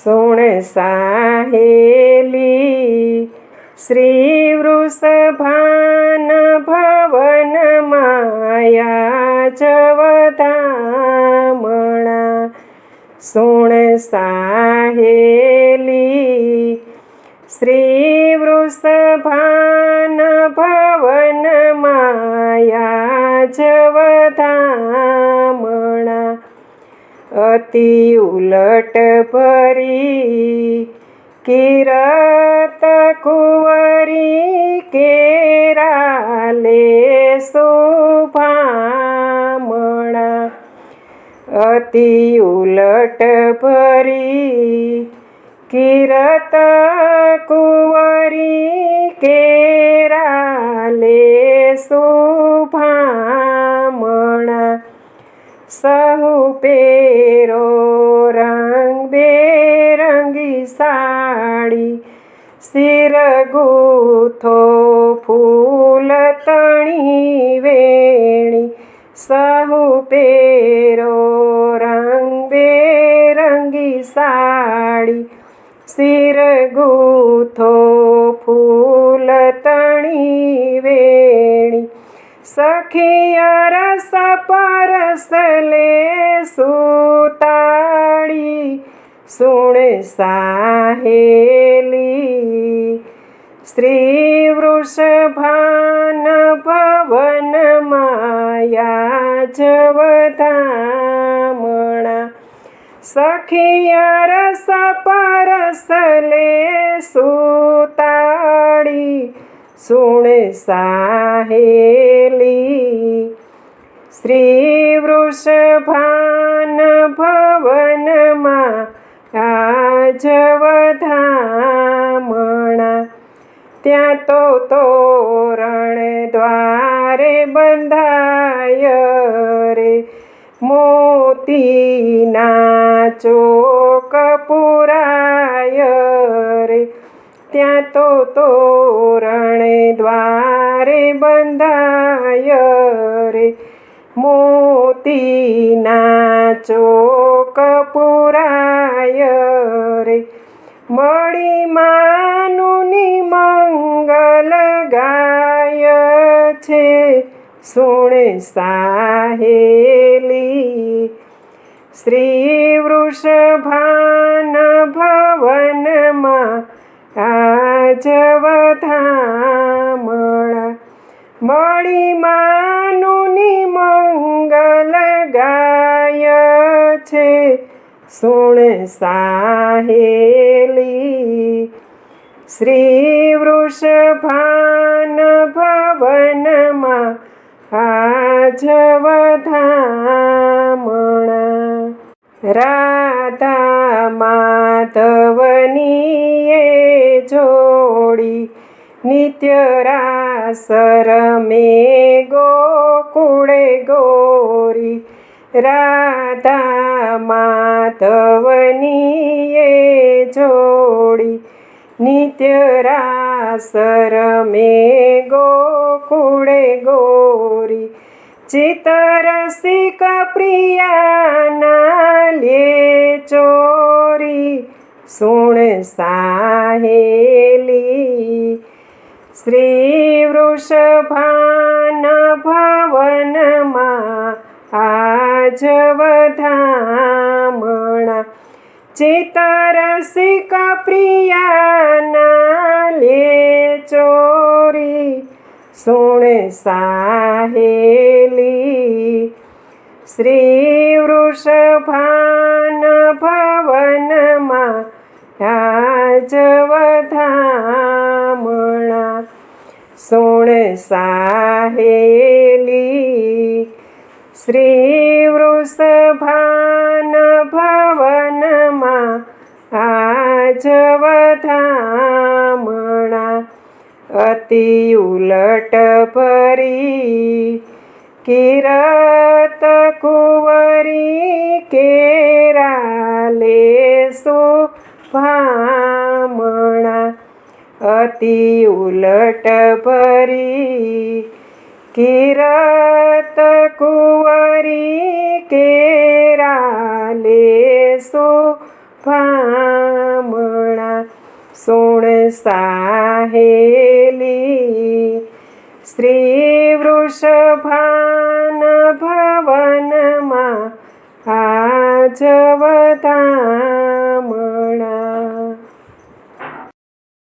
સુણ સાહેલી શ્રી વૃષભાન ભવન માયા જવધામણા સુણ સાહેલી શ્રી વૃષભાન ભવન માયા જવધામણા અતિ ઉલટ ભરી કિરત કુંવરી કેરાલે શોભામણા અતિ ઉલટ ભરી કિરત કુંવરી કેરાલે શોભામણા સહુ પેરો રંગબેરંગી સાડી શિર ગૂંથો ફૂલ તણી વેણી સહુ પેરો રંગબેરંગી સાડી શિર ગૂંથો ફૂલ તણી વેણી સખિયા રસ પરસ લે સુતાળી સુણ સાહેલી શ્રી વૃષભાન ભવન માયા જવધામણા સખિયા રસ પરસ લે સુતાળી સુણ સાહેલી શ્રી વૃષભાન ભવન માયા જવધામણા ત્યાં તો તોરણ દ્વારે બંધાય રે મોતીના ચોક પુરાય રે ત્યાં તો તોરણ દ્વારે બંધાય રે મોતીના ચોક પુરાય રે મળી માનું મંગલ ગાય છે સુણ સાહેલી શ્રી વૃષભાન ભવનમાં જવધામણા મળી માનું મંગલ ગાય છે સુણ સાહેલી શ્રી વૃષભાન ભવનમાં જવધામણા રાધા માધવની જોડી નિત્ય રાસ રમે ગોકુળે ગોરી રાધા માધવની જોડી નિત્ય રાસ રમે ગોકુળે ગોરી ચિતરસિક પ્રિયાના લે ચોરી સુણ સાહેલી શ્રી વૃષભાન ભવનમાં જવધામણા ચિતરસિક પ્રિયાના લે ચોરી સુણ સાહેલી શ્રી વૃષભાન ભવનમાં જવધામણા સુણ સાહેલી શ્રી વૃષભાન ભવનમાં જવધામણા અતિ ઉલટ ભરી કિરત કુંવરી કેરાલે શોભામણા અતિ ઉલટ ભરી કિરત કુંવરી કેરાલે શોભા સુણ સાહેલી શ્રી વૃષભાન ભવનમાં આજ વધામણા.